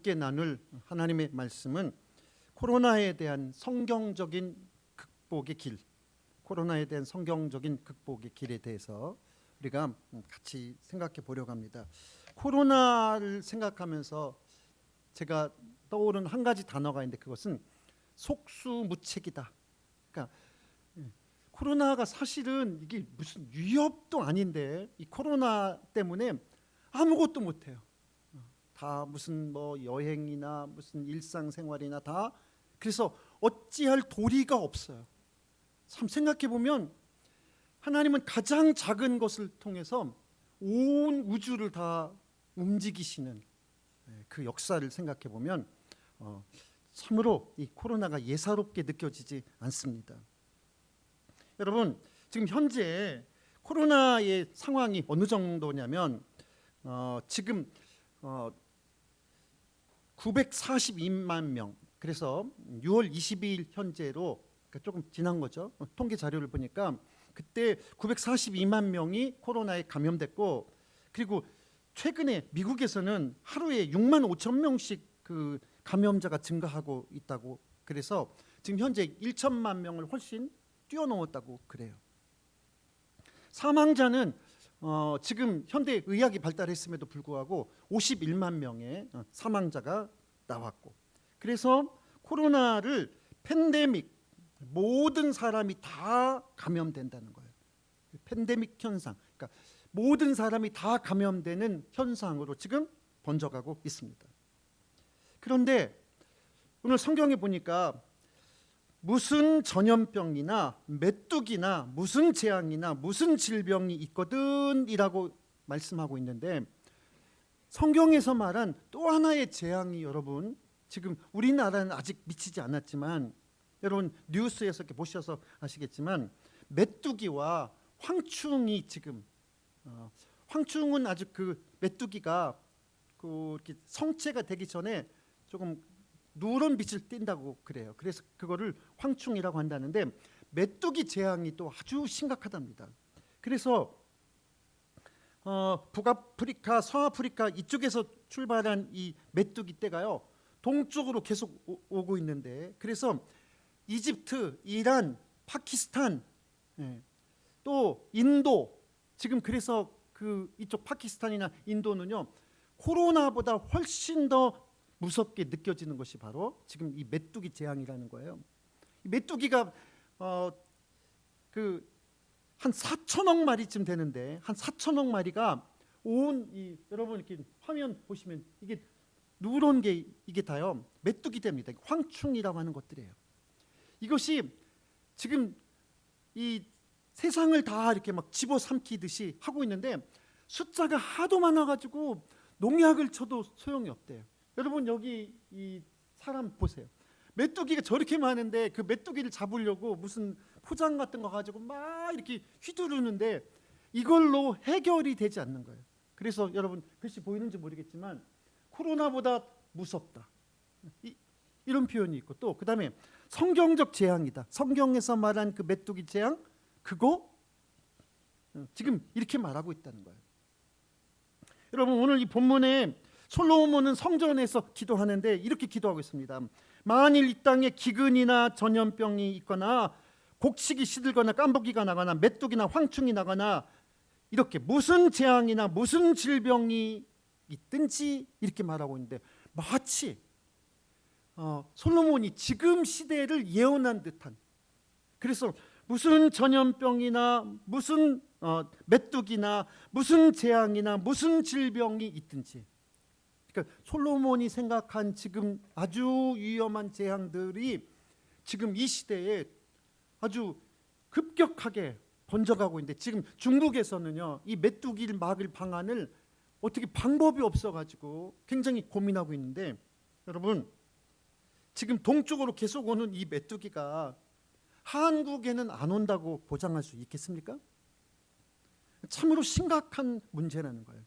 함께 나눌 하나님의 말씀은 코로나에 대한 성경적인 극복의 길, 코로나에 대한 성경적인 극복의 길에 대해서 우리가 같이 생각해 보려고 합니다. 코로나를 생각하면서 제가 떠오른 한 가지 단어가 있는데 그것은 속수무책이다. 그러니까 코로나가 사실은 이게 무슨 위협도 아닌데 이 코로나 때문에 아무것도 못해요. 다 무슨 뭐 여행이나 무슨 일상생활이나 다 그래서 어찌할 도리가 없어요. 참 생각해 보면 하나님은 가장 작은 것을 통해서 온 우주를 다 움직이시는 그 역사를 생각해 보면 참으로 이 코로나가 예사롭게 느껴지지 않습니다. 여러분, 지금 현재 코로나의 상황이 어느 정도냐면 지금 942만 명. 그래서 6월 22일 현재로 그러니까 조금 지난 거죠. 통계 자료를 보니까 그때 942만 명이 코로나에 감염됐고, 그리고 최근에 미국에서는 하루에 6만 5천 명씩 그 감염자가 증가하고 있다고. 그래서 지금 현재 1천만 명을 훨씬 뛰어넘었다고 그래요. 사망자는 지금 현대 의학이 발달했음에도 불구하고 51만 명의 사망자가 나왔고, 그래서 코로나를 팬데믹, 모든 사람이 다 감염된다는 거예요. 팬데믹 현상, 그러니까 모든 사람이 다 감염되는 현상으로 지금 번져가고 있습니다. 그런데 오늘 성경에 보니까 무슨 전염병이나 메뚜기나 무슨 재앙이나 무슨 질병이 있거든 이라고 말씀하고 있는데, 성경에서 말한 또 하나의 재앙이 여러분 지금 우리나라는 아직 미치지 않았지만, 여러분 뉴스에서 이렇게 보셔서 아시겠지만 메뚜기와 황충이 지금 황충은 아주 그 메뚜기가 그 이렇게 성체가 되기 전에 조금 누런 빛을 띈다고 그래요. 그래서 그거를 황충이라고 한다는데, 메뚜기 재앙이 또 아주 심각하답니다. 그래서 북아프리카, 서아프리카 이쪽에서 출발한 이 메뚜기 떼가요 동쪽으로 계속 오고 있는데, 그래서 이집트, 이란, 파키스탄, 또 인도, 지금 그래서 그 이쪽 파키스탄이나 인도는요 코로나보다 훨씬 더 무섭게 느껴지는 것이 바로 지금 이 메뚜기 재앙이라는 거예요. 이 메뚜기가 그 한 4천억 마리쯤 되는데, 한 4천억 마리가 온 이 여러분 이렇게 화면 보시면 이게 누런 게 이게 다요 메뚜기 떼입니다. 황충이라고 하는 것들이에요. 이것이 지금 이 세상을 다 이렇게 막 집어삼키듯이 하고 있는데, 숫자가 하도 많아가지고 농약을 쳐도 소용이 없대요. 여러분 여기 이 사람 보세요. 메뚜기가 저렇게 많은데 그 메뚜기를 잡으려고 무슨 포장 같은 거 가지고 막 이렇게 휘두르는데 이걸로 해결이 되지 않는 거예요. 그래서 여러분 글씨 보이는지 모르겠지만 코로나보다 무섭다, 이런 표현이 있고, 또 그다음에 성경적 재앙이다. 성경에서 말한 그 메뚜기 재앙, 그거 지금 이렇게 말하고 있다는 거예요. 여러분 오늘 이 본문에 솔로몬은 성전에서 기도하는데 이렇게 기도하고 있습니다. 만일 이 땅에 기근이나 전염병이 있거나 곡식이 시들거나 깐부기가 나거나 메뚜기나 황충이 나거나 이렇게 무슨 재앙이나 무슨 질병이 있든지 이렇게 말하고 있는데, 마치 솔로몬이 지금 시대를 예언한 듯한, 그래서 무슨 전염병이나 무슨 메뚜기나 무슨 재앙이나 무슨 질병이 있든지, 그러니까 솔로몬이 생각한 지금 아주 위험한 재앙들이 지금 이 시대에 아주 급격하게 번져가고 있는데, 지금 중국에서는요 이 메뚜기를 막을 방안을 어떻게 방법이 없어가지고 굉장히 고민하고 있는데, 여러분 지금 동쪽으로 계속 오는 이 메뚜기가 한국에는 안 온다고 보장할 수 있겠습니까? 참으로 심각한 문제라는 거예요.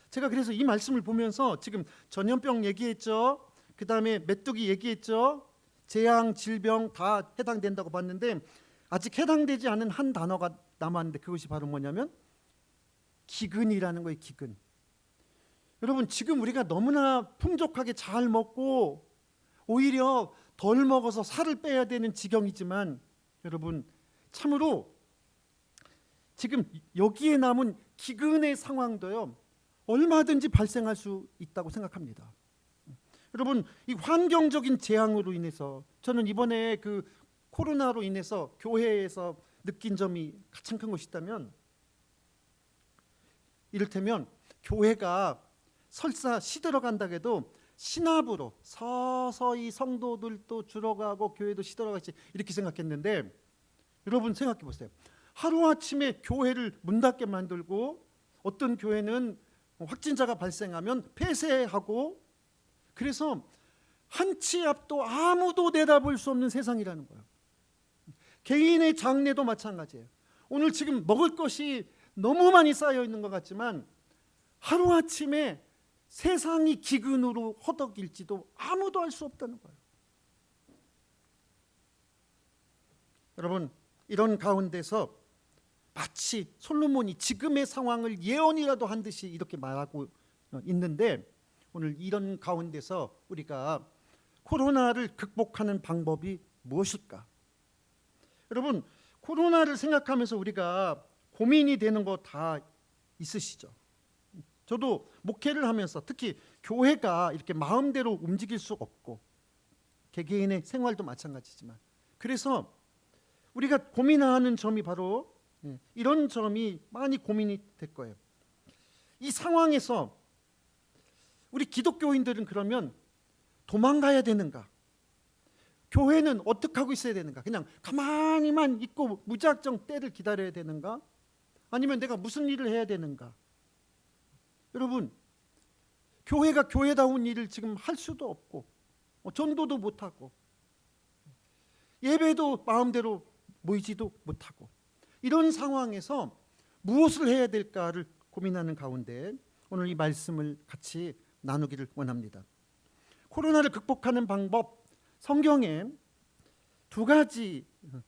제가 그래서 이 말씀을 보면서 지금 전염병 얘기했죠, 그 다음에 메뚜기 얘기했죠, 재앙, 질병 다 해당된다고 봤는데, 아직 해당되지 않은 한 단어가 남았는데 그것이 바로 뭐냐면 기근이라는 거예요. 기근. 여러분, 지금 우리가 너무나 풍족하게 잘 먹고 오히려 덜 먹어서 살을 빼야 되는 지경이지만, 여러분, 참으로 지금 여기에 남은 기근의 상황도요, 얼마든지 발생할 수 있다고 생각합니다. 여러분, 이 환경적인 재앙으로 인해서 저는 이번에 그 코로나로 인해서 교회에서 느낀 점이 가장 큰 것이 있다면, 이를테면 교회가 설사 시들어간다 해도 신압으로 서서히 성도들도 줄어가고 교회도 시들어가지 이렇게 생각했는데, 여러분 생각해 보세요. 하루아침에 교회를 문 닫게 만들고, 어떤 교회는 확진자가 발생하면 폐쇄하고, 그래서 한 치 앞도 아무도 내다볼 수 없는 세상이라는 거예요. 개인의 장래도 마찬가지예요. 오늘 지금 먹을 것이 너무 많이 쌓여 있는 것 같지만 하루아침에 세상이 기근으로 허덕일지도 아무도 알 수 없다는 거예요. 여러분, 이런 가운데서 마치 솔로몬이 지금의 상황을 예언이라도 한 듯이 이렇게 말하고 있는데, 오늘 이런 가운데서 우리가 코로나를 극복하는 방법이 무엇일까? 여러분, 코로나를 생각하면서 우리가 고민이 되는 거 다 있으시죠? 저도 목회를 하면서 특히 교회가 이렇게 마음대로 움직일 수 없고, 개개인의 생활도 마찬가지지만, 그래서 우리가 고민하는 점이 바로 이런 점이 많이 고민이 될 거예요. 이 상황에서 우리 기독교인들은 그러면 도망가야 되는가? 교회는 어떻게 하고 있어야 되는가? 그냥 가만히만 있고 무작정 때를 기다려야 되는가? 아니면 내가 무슨 일을 해야 되는가? 여러분, 교회가 교회다운 일을 지금 할 수도 없고, 전도도 못하고, 예배도 마음대로 모이지도 못하고, 이런 상황에서 무엇을 해야 될까를 고민하는 가운데 오늘 이 말씀을 같이 나누기를 원합니다. 코로나를 극복하는 방법, 성경에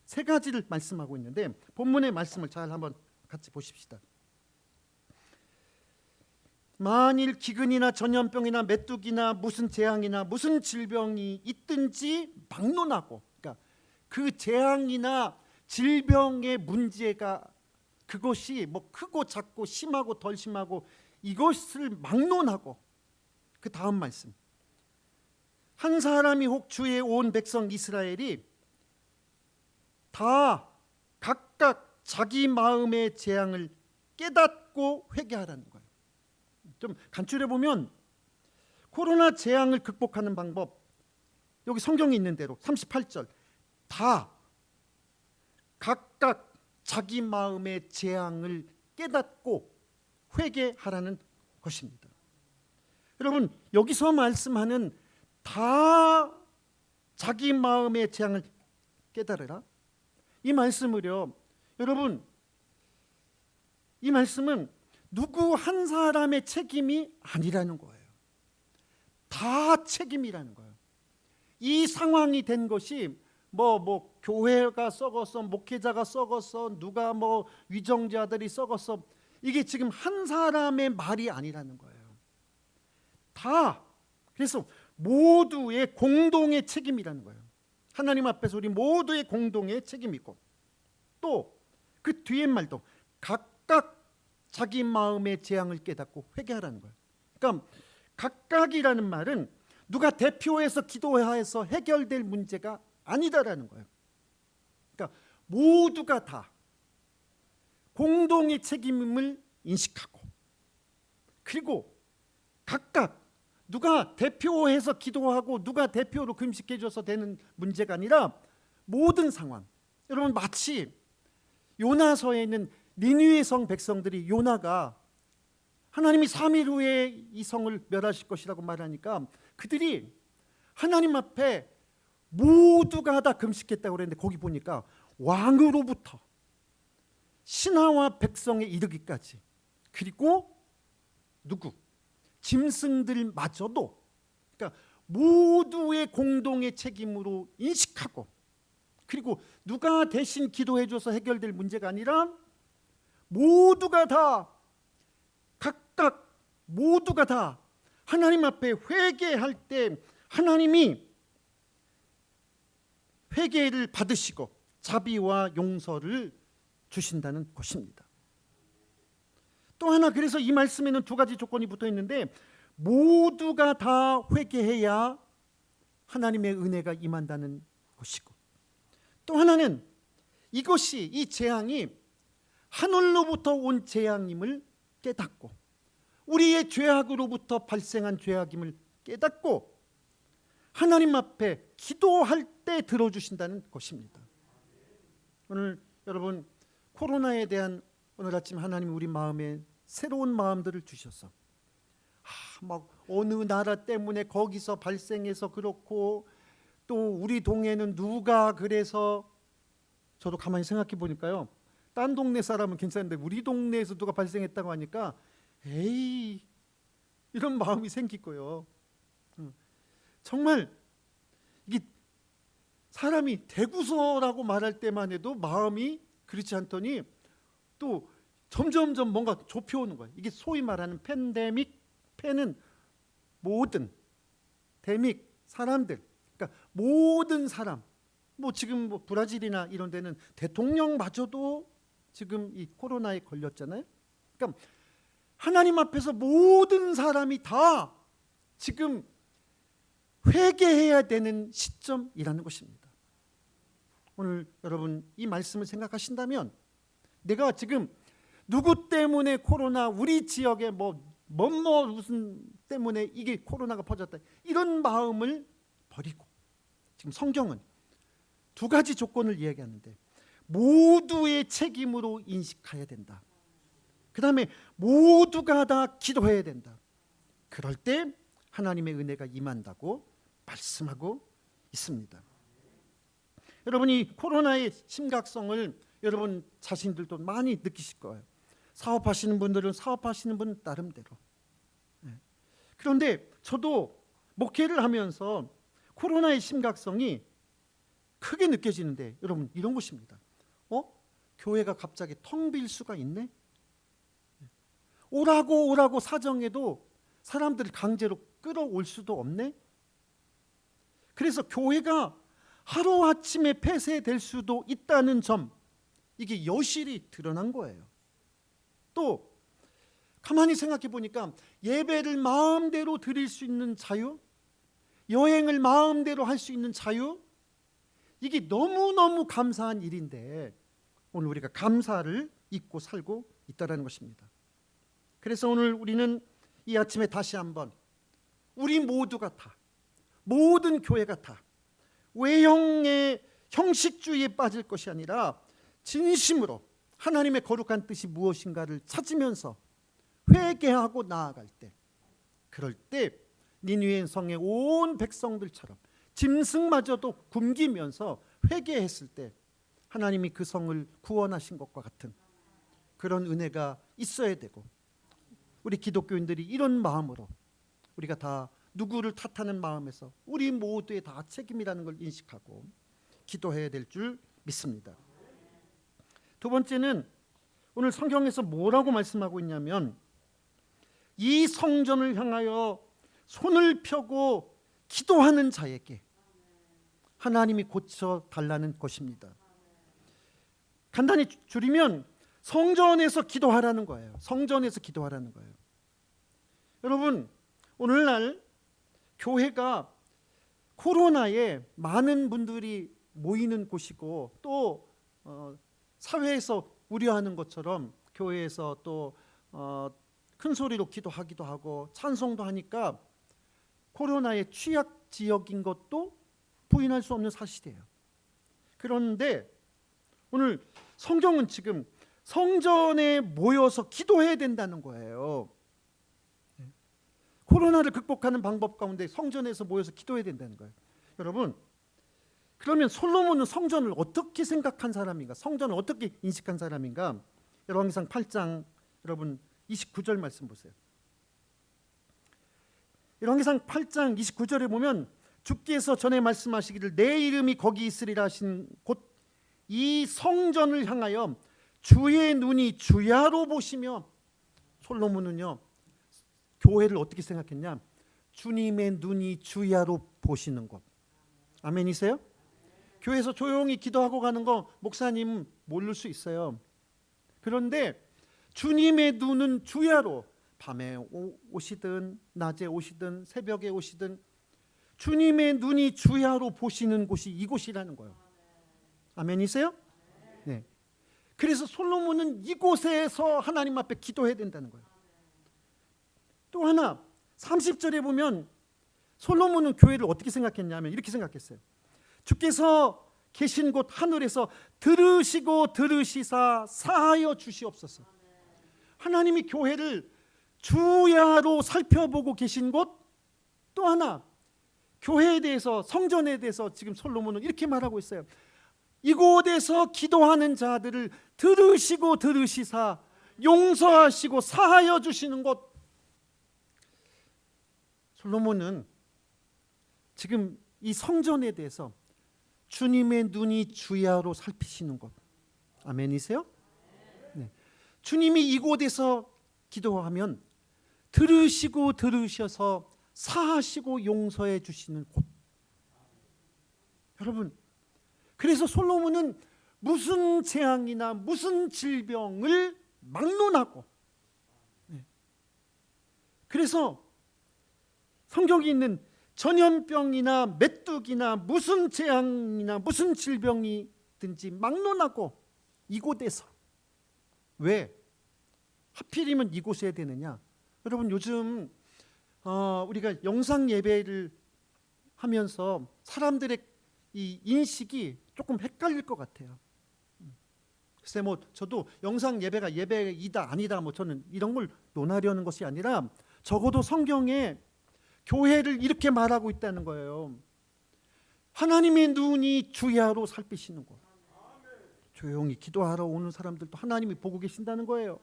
세 가지를 말씀하고 있는데, 본문의 말씀을 잘 한번 같이 보십시다. 만일 기근이나 전염병이나 메뚜기나 무슨 재앙이나 무슨 질병이 있든지 막론하고, 그러니까 그 재앙이나 질병의 문제가 그것이 뭐 크고 작고 심하고 덜 심하고 이것을 막론하고, 그 다음 말씀, 한 사람이 혹 주의 온 백성 이스라엘이 다 각각 자기 마음의 재앙을 깨닫고 회개하라는 거예요. 좀 간추려 보면 코로나 재앙을 극복하는 방법, 여기 성경에 있는 대로 38절, 다 각각 자기 마음의 재앙을 깨닫고 회개하라는 것입니다. 여러분, 여기서 말씀하는 다 자기 마음의 재앙을 깨달으라, 이 말씀을요, 여러분, 이 말씀은 누구 한 사람의 책임이 아니라는 거예요. 다 책임이라는 거예요. 이 상황이 된 것이 뭐 교회가 썩었어, 목회자가 썩었어, 누가 뭐 위정자들이 썩었어, 이게 지금 한 사람의 말이 아니라는 거예요. 다, 그래서 모두의 공동의 책임이라는 거예요. 하나님 앞에서 우리 모두의 공동의 책임이고, 또 그 뒤에 말도 각각 자기 마음의 재앙을 깨닫고 회개하라는 거예요. 그러니까 각각이라는 말은 누가 대표해서 기도해서 해결될 문제가 아니다라는 거예요. 그러니까 모두가 다 공동의 책임을 인식하고, 그리고 각각 누가 대표해서 기도하고 누가 대표로 금식해 줘서 되는 문제가 아니라 모든 상황, 여러분, 마치 요나서에 있는 니느웨 성 백성들이, 요나가 하나님이 3일 후에 이 성을 멸하실 것이라고 말하니까 그들이 하나님 앞에 모두가 다 금식했다고 그랬는데, 거기 보니까 왕으로부터 신하와 백성에 이르기까지, 그리고 누구? 짐승들마저도, 그러니까 모두의 공동의 책임으로 인식하고, 그리고 누가 대신 기도해줘서 해결될 문제가 아니라 모두가 다, 각각 모두가 다 하나님 앞에 회개할 때 하나님이 회개를 받으시고 자비와 용서를 주신다는 것입니다. 또 하나, 그래서 이 말씀에는 두 가지 조건이 붙어 있는데, 모두가 다 회개해야 하나님의 은혜가 임한다는 것이고, 또 하나는 이것이, 이 재앙이 하늘로부터 온 재앙임을 깨닫고 우리의 죄악으로부터 발생한 죄악임을 깨닫고 하나님 앞에 기도할 때 들어주신다는 것입니다. 오늘 여러분, 코로나에 대한 오늘 아침 하나님이 우리 마음에 새로운 마음들을 주셔서 막 어느 나라 때문에 거기서 발생해서 그렇고, 또 우리 동네는 누가 그래서, 저도 가만히 생각해 보니까요, 딴 동네 사람은 괜찮은데 우리 동네에서 누가 발생했다고 하니까 에이, 이런 마음이 생길 거예요. 정말 이게 사람이 대구서라고 말할 때만 해도 마음이 그렇지 않더니 또 점점점 뭔가 좁혀오는 거예요. 이게 소위 말하는 팬데믹, 팬은 모든, 데믹, 사람들, 그러니까 모든 사람, 뭐 지금 뭐 브라질이나 이런 데는 대통령마저도 지금 이 코로나에 걸렸잖아요. 그러니까 하나님 앞에서 모든 사람이 다 지금 회개해야 되는 시점이라는 것입니다. 오늘 여러분 이 말씀을 생각하신다면, 내가 지금 누구 때문에 코로나, 우리 지역에 무슨 때문에 이게 코로나가 퍼졌다, 이런 마음을 버리고, 지금 성경은 두 가지 조건을 이야기하는데, 모두의 책임으로 인식해야 된다. 그 다음에 모두가 다 기도해야 된다. 그럴 때 하나님의 은혜가 임한다고 말씀하고 있습니다. 여러분이 코로나의 심각성을 여러분 자신들도 많이 느끼실 거예요. 사업하시는 분들은 사업하시는 분 나름대로. 그런데 저도 목회를 하면서 코로나의 심각성이 크게 느껴지는데, 여러분 이런 것입니다. 교회가 갑자기 텅 빌 수가 있네? 오라고 사정해도 사람들을 강제로 끌어올 수도 없네? 그래서 교회가 하루아침에 폐쇄될 수도 있다는 점, 이게 여실히 드러난 거예요. 또 가만히 생각해 보니까 예배를 마음대로 드릴 수 있는 자유, 여행을 마음대로 할 수 있는 자유, 이게 너무너무 감사한 일인데 오늘 우리가 감사를 잊고 살고 있다는 것입니다. 그래서 오늘 우리는 이 아침에 다시 한번 우리 모두가 다, 모든 교회가 다 외형의 형식주의에 빠질 것이 아니라 진심으로 하나님의 거룩한 뜻이 무엇인가를 찾으면서 회개하고 나아갈 때, 그럴 때 니느웨 성의 온 백성들처럼 짐승마저도 굶기면서 회개했을 때 하나님이 그 성을 구원하신 것과 같은 그런 은혜가 있어야 되고, 우리 기독교인들이 이런 마음으로 우리가 다 누구를 탓하는 마음에서 우리 모두의 다 책임이라는 걸 인식하고 기도해야 될 줄 믿습니다. 두 번째는 오늘 성경에서 뭐라고 말씀하고 있냐면, 이 성전을 향하여 손을 펴고 기도하는 자에게 하나님이 고쳐 달라는 것입니다. 간단히 줄이면 성전에서 기도하라는 거예요. 성전에서 기도하라는 거예요. 여러분, 오늘날 교회가 코로나에 많은 분들이 모이는 곳이고, 또 사회에서 우려하는 것처럼 교회에서 또 큰 소리로 기도하기도 하고 찬송도 하니까 코로나의 취약 지역인 것도 부인할 수 없는 사실이에요. 그런데 오늘 성경은 지금 성전에 모여서 기도해야 된다는 거예요. 코로나를 극복하는 방법 가운데 성전에서 모여서 기도해야 된다는 거예요. 여러분, 그러면 솔로몬은 성전을 어떻게 생각한 사람인가? 성전을 어떻게 인식한 사람인가? 열왕기상 8장 여러분 29절 말씀 보세요. 열왕기상 8장 29절에 보면 주께서 전에 말씀하시기를 내 이름이 거기 있으리라 하신 곳 이 성전을 향하여 주의 눈이 주야로 보시며, 솔로몬은요 교회를 어떻게 생각했냐? 주님의 눈이 주야로 보시는 것. 아멘이세요? 교회에서 조용히 기도하고 가는 거 목사님 모를 수 있어요. 그런데 주님의 눈은 주야로, 밤에 오시든 낮에 오시든 새벽에 오시든 주님의 눈이 주야로 보시는 곳이 이곳이라는 거예요. 아멘이세요? 네. 그래서 솔로몬은 이곳에서 하나님 앞에 기도해야 된다는 거예요. 또 하나 30절에 보면 솔로몬은 교회를 어떻게 생각했냐면 이렇게 생각했어요. 주께서 계신 곳 하늘에서 들으시고 들으시사 사하여 주시옵소서. 하나님이 교회를 주야로 살펴보고 계신 곳. 또 하나 교회에 대해서, 성전에 대해서 지금 솔로몬은 이렇게 말하고 있어요. 이곳에서 기도하는 자들을 들으시고 들으시사 용서하시고 사하여 주시는 곳. 솔로몬은 지금 이 성전에 대해서 주님의 눈이 주야로 살피시는 곳. 아멘이세요? 네. 주님이 이곳에서 기도하면 들으시고 들으셔서 사하시고 용서해 주시는 곳. 여러분, 그래서 솔로몬은 무슨 재앙이나 무슨 질병을 막론하고, 그래서 성경에 있는 전염병이나 메뚜기나 무슨 재앙이나 무슨 질병이든지 막론하고 이곳에서. 왜 하필이면 이곳에 해야 되느냐? 여러분, 요즘 우리가 영상 예배를 하면서 사람들의 이 인식이 조금 헷갈릴 것 같아요. 글쎄 저도 영상 예배가 예배이다 아니다 저는 이런 걸 논하려는 것이 아니라 적어도 성경에 교회를 이렇게 말하고 있다는 거예요. 하나님의 눈이 주야로 살피시는 곳. 조용히 기도하러 오는 사람들도 하나님이 보고 계신다는 거예요.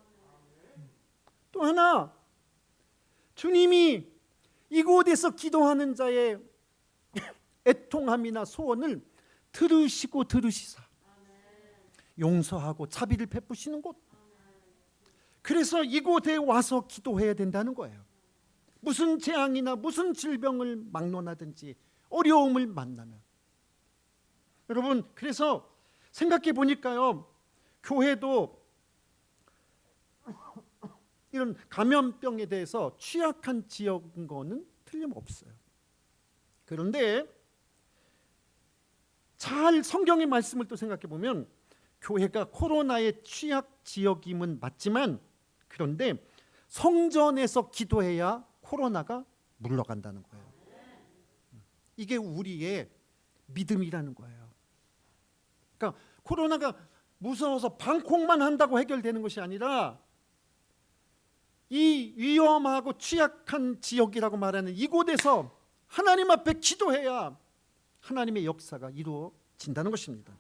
또 하나, 주님이 이곳에서 기도하는 자의 애통함이나 소원을 들으시고 들으시사 용서하고 자비를 베푸시는 곳. 그래서 이곳에 와서 기도해야 된다는 거예요. 무슨 재앙이나 무슨 질병을 막론하든지 어려움을 만나면. 여러분, 그래서 생각해 보니까요, 교회도 이런 감염병에 대해서 취약한 지역인 거는 틀림없어요. 그런데 잘 성경의 말씀을 또 생각해 보면 교회가 코로나의 취약 지역임은 맞지만, 그런데 성전에서 기도해야 코로나가 물러간다는 거예요. 이게 우리의 믿음이라는 거예요. 그러니까 코로나가 무서워서 방콕만 한다고 해결되는 것이 아니라 이 위험하고 취약한 지역이라고 말하는 이곳에서 하나님 앞에 기도해야 하나님의 역사가 이루어진다는 것입니다.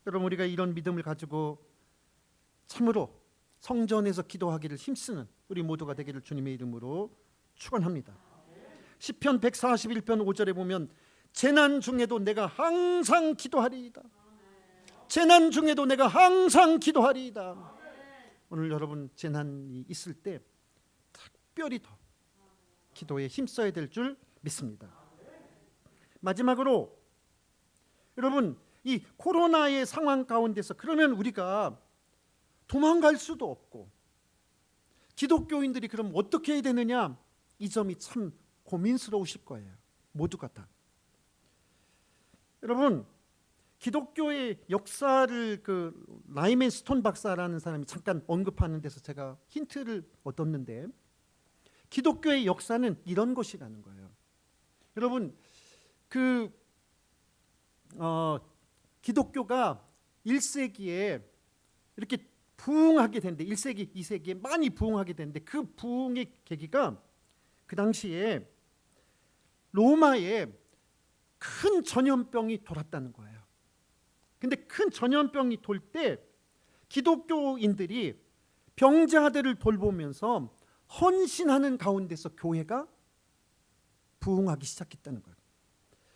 여러분, 우리가 이런 믿음을 가지고 참으로 성전에서 기도하기를 힘쓰는 우리 모두가 되기를 주님의 이름으로 축원합니다. 시편 141편 5절에 보면 재난 중에도 내가 항상 기도하리이다. 재난 중에도 내가 항상 기도하리이다. 오늘 여러분 재난이 있을 때 특별히 더 기도에 힘써야 될 줄 믿습니다. 마지막으로 여러분, 이 코로나의 상황 가운데서 그러면 우리가 도망갈 수도 없고 기독교인들이 그럼 어떻게 해야 되느냐? 이 점이 참 고민스러우실 거예요. 모두가 다. 여러분, 기독교의 역사를 라이맨 스톤 박사라는 사람이 잠깐 언급하는 데서 제가 힌트를 얻었는데, 기독교의 역사는 이런 것이라는 거예요. 여러분, 기독교가 1세기에 이렇게 부흥하게 됐는데, 1세기, 2세기에 많이 부흥하게 됐는데, 그 부흥의 계기가 그 당시에 로마에 큰 전염병이 돌았다는 거예요. 근데 큰 전염병이 돌 때 기독교인들이 병자들을 돌보면서 헌신하는 가운데서 교회가 부흥하기 시작했다는 거예요.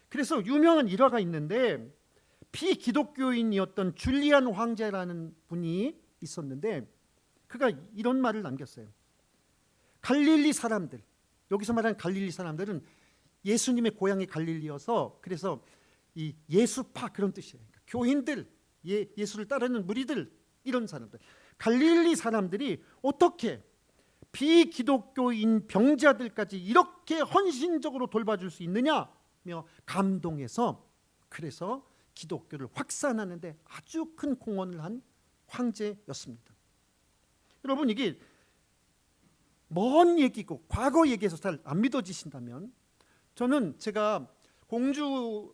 그래서 유명한 일화가 있는데, 비기독교인이었던 줄리안 황제라는 분이 있었는데 그가 이런 말을 남겼어요. 갈릴리 사람들, 여기서 말하는 갈릴리 사람들은 예수님의 고향이 갈릴리여서 그래서 이 예수파 그런 뜻이에요. 그러니까 교인들, 예수를 따르는 무리들, 이런 사람들. 갈릴리 사람들이 어떻게 비기독교인 병자들까지 이렇게 헌신적으로 돌봐줄 수 있느냐며 감동해서 그래서 기독교를 확산하는데 아주 큰 공헌을 한 황제였습니다. 여러분, 이게 먼 얘기고 과거 얘기해서 잘 안 믿어지신다면 저는 제가 공주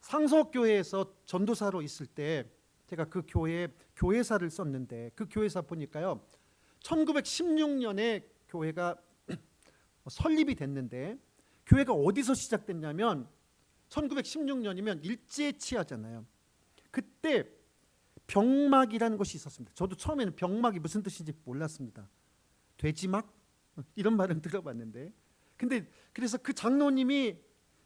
상석교회에서 전도사로 있을 때 제가 그 교회에 교회사를 썼는데 그 교회사 보니까요 1916년에 교회가 설립이 됐는데 교회가 어디서 시작됐냐면 1916년이면 일제치하잖아요. 그때 병막이라는 것이 있었습니다. 저도 처음에는 병막이 무슨 뜻인지 몰랐습니다. 돼지막? 이런 말은 들어봤는데 근데 그래서 그 장로님이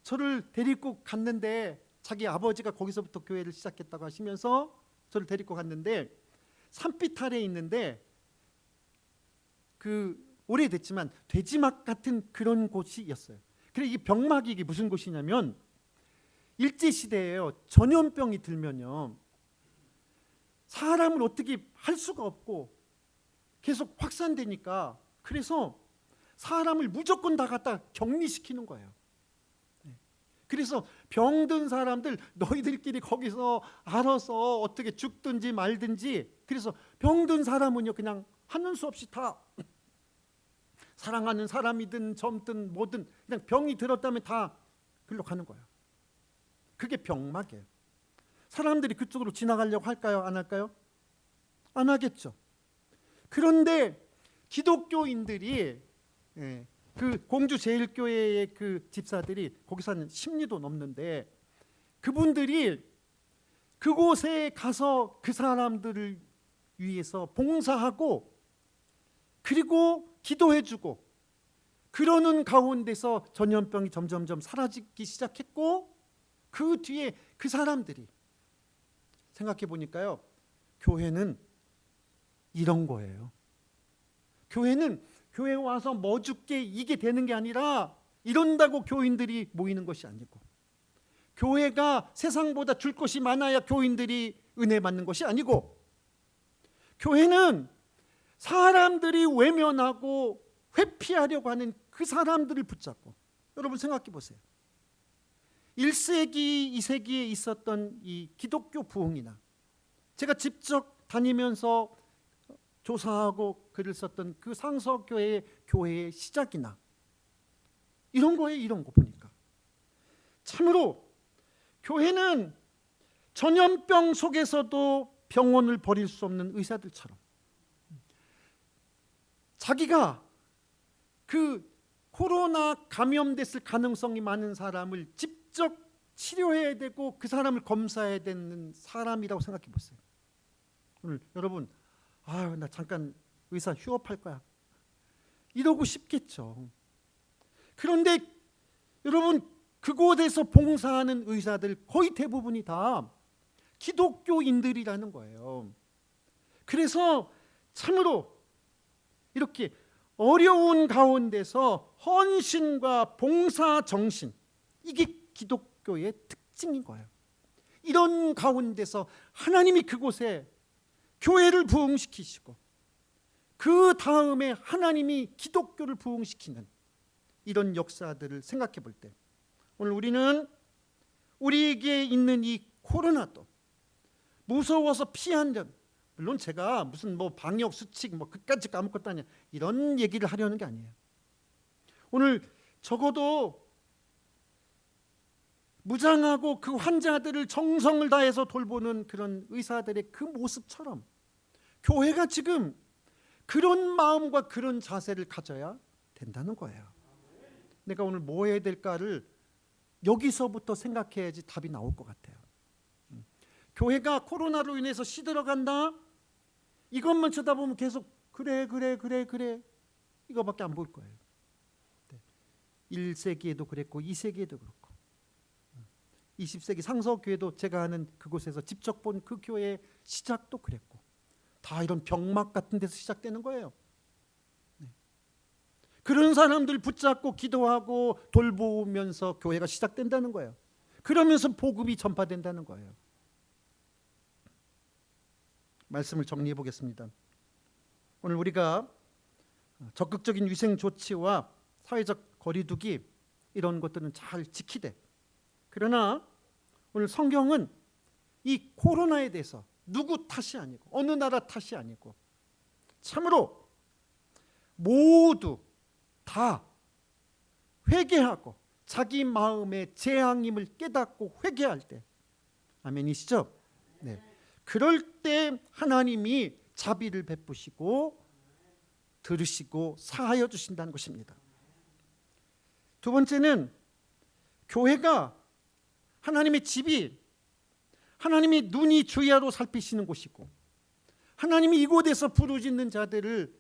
저를 데리고 갔는데 자기 아버지가 거기서부터 교회를 시작했다고 하시면서 저를 데리고 갔는데 산빛 아래에 있는데 그 오래됐지만 돼지막 같은 그런 곳이었어요. 그래 이 병막이 이게 무슨 곳이냐면 일제 시대에요 전염병이 들면요 사람을 어떻게 할 수가 없고 계속 확산되니까 그래서 사람을 무조건 다 갖다 격리시키는 거예요. 그래서 병든 사람들 너희들끼리 거기서 알아서 어떻게 죽든지 말든지 그래서 병든 사람은요 그냥 하는 수 없이 다 사랑하는 사람이든 젊든 뭐든 그냥 병이 들었다면 다 글로 가는 거예요. 그게 병막이에요. 사람들이 그쪽으로 지나가려고 할까요? 안 할까요? 안 하겠죠. 그런데 기독교인들이 그 공주 제일교회의 그 집사들이 거기서 한 10리도 넘는데 그분들이 그곳에 가서 그 사람들을 위해서 봉사하고 그리고 기도해주고 그러는 가운데서 전염병이 점점점 사라지기 시작했고 그 뒤에 그 사람들이 생각해 보니까요 교회는 이런 거예요. 교회는 교회 와서 뭐 줄게 이게 되는 게 아니라 이런다고 교인들이 모이는 것이 아니고 교회가 세상보다 줄 것이 많아야 교인들이 은혜 받는 것이 아니고 교회는 사람들이 외면하고 회피하려고 하는 그 사람들을 붙잡고 여러분 생각해 보세요. 1세기, 2세기에 있었던 이 기독교 부흥이나 제가 직접 다니면서 조사하고 글을 썼던 그 상서교회의 교회의 시작이나 이런 거에 이런 거 보니까 참으로 교회는 전염병 속에서도 병원을 버릴 수 없는 의사들처럼 자기가 그 코로나 감염됐을 가능성이 많은 사람을 직접 치료해야 되고 그 사람을 검사해야 되는 사람이라고 생각해 보세요. 오늘 여러분 나 잠깐 의사 휴업할 거야 이러고 싶겠죠. 그런데 여러분 그곳에서 봉사하는 의사들 거의 대부분이 다 기독교인들이라는 거예요. 그래서 참으로 이렇게 어려운 가운데서 헌신과 봉사 정신 이게 기독교의 특징인 거예요. 이런 가운데서 하나님이 그곳에 교회를 부흥시키시고 그 다음에 하나님이 기독교를 부흥시키는 이런 역사들을 생각해 볼 때 오늘 우리는 우리에게 있는 이 코로나도 무서워서 피하는 물론 제가 무슨 뭐 방역 수칙 뭐 그까짓 아무것도 아니야 이런 얘기를 하려는 게 아니에요. 오늘 적어도 무장하고 그 환자들을 정성을 다해서 돌보는 그런 의사들의 그 모습처럼 교회가 지금 그런 마음과 그런 자세를 가져야 된다는 거예요. 내가 오늘 뭐 해야 될까를 여기서부터 생각해야지 답이 나올 것 같아요. 교회가 코로나로 인해서 시들어간다 이것만 쳐다보면 계속 그래 이거밖에 안 보일 거예요. 1세기에도 그랬고 2세기에도 그렇고 20세기 상서교회도 제가 아는 그곳에서 직접 본 그 교회의 시작도 그랬고 다 이런 병막 같은 데서 시작되는 거예요. 그런 사람들 붙잡고 기도하고 돌보면서 교회가 시작된다는 거예요. 그러면서 복음이 전파된다는 거예요. 말씀을 정리해 보겠습니다. 오늘 우리가 적극적인 위생 조치와 사회적 거리두기 이런 것들은 잘 지키되, 그러나 오늘 성경은 이 코로나에 대해서 누구 탓이 아니고 어느 나라 탓이 아니고 참으로 모두 다 회개하고 자기 마음의 재앙임을 깨닫고 회개할 때, 아멘이시죠? 네. 그럴 때 하나님이 자비를 베푸시고 들으시고 사하여 주신다는 것입니다. 두 번째는 교회가 하나님의 집이 하나님이 눈이 주야로 살피시는 곳이고, 하나님이 이곳에서 부르짖는 자들을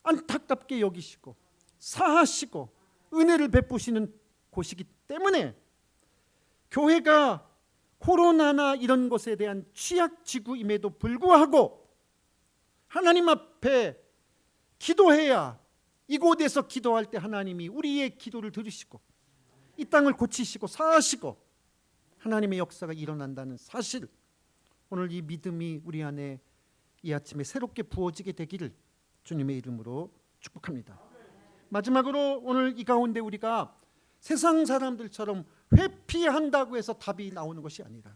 안타깝게 여기시고 사하시고 은혜를 베푸시는 곳이기 때문에 교회가 코로나나 이런 것에 대한 취약지구임에도 불구하고 하나님 앞에 기도해야, 이곳에서 기도할 때 하나님이 우리의 기도를 들으시고 이 땅을 고치시고 사하시고 하나님의 역사가 일어난다는 사실, 오늘 이 믿음이 우리 안에 이 아침에 새롭게 부어지게 되기를 주님의 이름으로 축복합니다. 마지막으로 오늘 이 가운데 우리가 세상 사람들처럼 회피한다고 해서 답이 나오는 것이 아니라,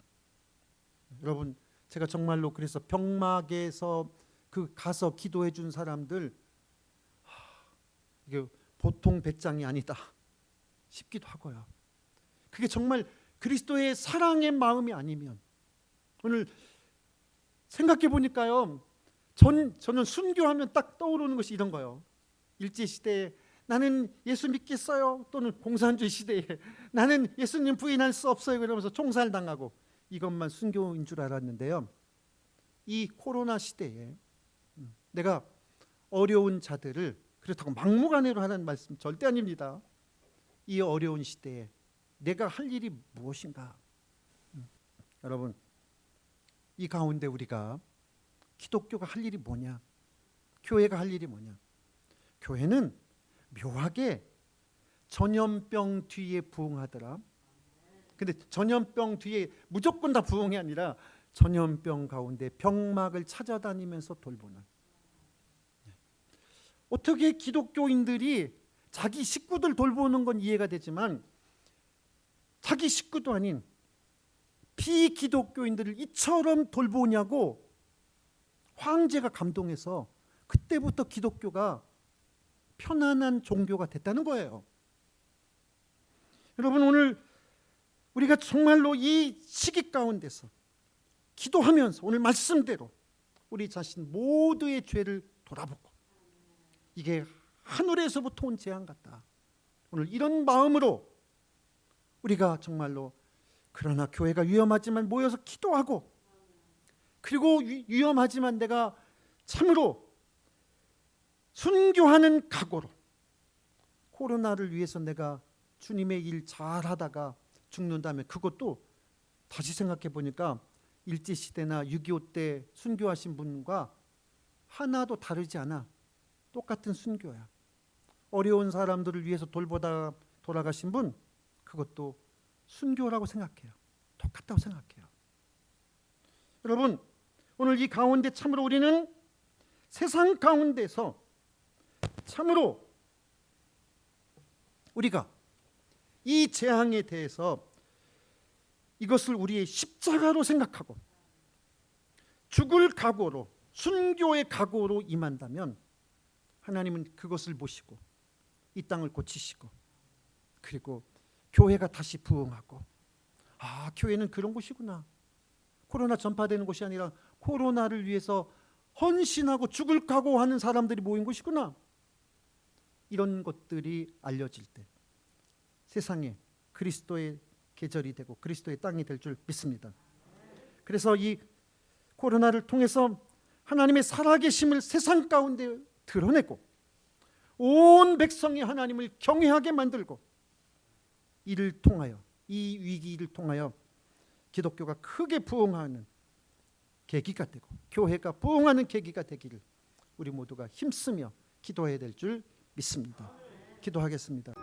여러분 제가 정말로 그래서 병막에서 그 가서 기도해 준 사람들, 이게 보통 배짱이 아니다 싶기도 하고요. 그게 정말 그리스도의 사랑의 마음이 아니면, 오늘 생각해 보니까요, 저는 순교하면 딱 떠오르는 것이 이런 거예요. 일제시대에 나는 예수 믿겠어요, 또는 공산주의 시대에 나는 예수님 부인할 수 없어요 그러면서 총살당하고, 이것만 순교인 줄 알았는데요, 이 코로나 시대에 내가 어려운 자들을, 그렇다고 막무가내로 하는 말씀 절대 아닙니다. 이 어려운 시대에 내가 할 일이 무엇인가? 여러분, 이 가운데 우리가 기독교가 할 일이 뭐냐? 교회가 할 일이 뭐냐? 교회는 묘하게 전염병 뒤에 부응하더라. 근데 전염병 뒤에 무조건 다 부응이 아니라 전염병 가운데 병막을 찾아다니면서 돌보는. 어떻게 기독교인들이 자기 식구들 돌보는 건 이해가 되지만 자기 식구도 아닌 비기독교인들을 이처럼 돌보냐고 황제가 감동해서 그때부터 기독교가 편안한 종교가 됐다는 거예요. 여러분, 오늘 우리가 정말로 이 시기 가운데서 기도하면서 오늘 말씀대로 우리 자신 모두의 죄를 돌아보고, 이게 하늘에서부터 온 재앙 같다, 오늘 이런 마음으로 우리가 정말로, 그러나 교회가 위험하지만 모여서 기도하고, 그리고 위험하지만 내가 참으로 순교하는 각오로, 코로나를 위해서 내가 주님의 일 잘하다가 죽는다면 그것도 다시 생각해 보니까 일제시대나 6.25 때 순교하신 분과 하나도 다르지 않아. 똑같은 순교야. 어려운 사람들을 위해서 돌보다 돌아가신 분, 그것도 순교라고 생각해요. 똑같다고 생각해요. 여러분, 오늘 이 가운데 참으로 우리는 세상 가운데서 참으로 우리가 이 재앙에 대해서 이것을 우리의 십자가로 생각하고 죽을 각오로, 순교의 각오로 임한다면 하나님은 그것을 보시고 이 땅을 고치시고, 그리고 교회가 다시 부흥하고, 아, 교회는 그런 곳이구나. 코로나 전파되는 곳이 아니라 코로나를 위해서 헌신하고 죽을 각오하는 사람들이 모인 곳이구나. 이런 것들이 알려질 때 세상에 그리스도의 계절이 되고 그리스도의 땅이 될 줄 믿습니다. 그래서 이 코로나를 통해서 하나님의 살아계심을 세상 가운데 드러내고 온 백성이 하나님을 경외하게 만들고, 이를 통하여, 이 위기를 통하여 기독교가 크게 부흥하는 계기가 되고 교회가 부흥하는 계기가 되기를 우리 모두가 힘쓰며 기도해야 될 줄 믿습니다. 기도하겠습니다.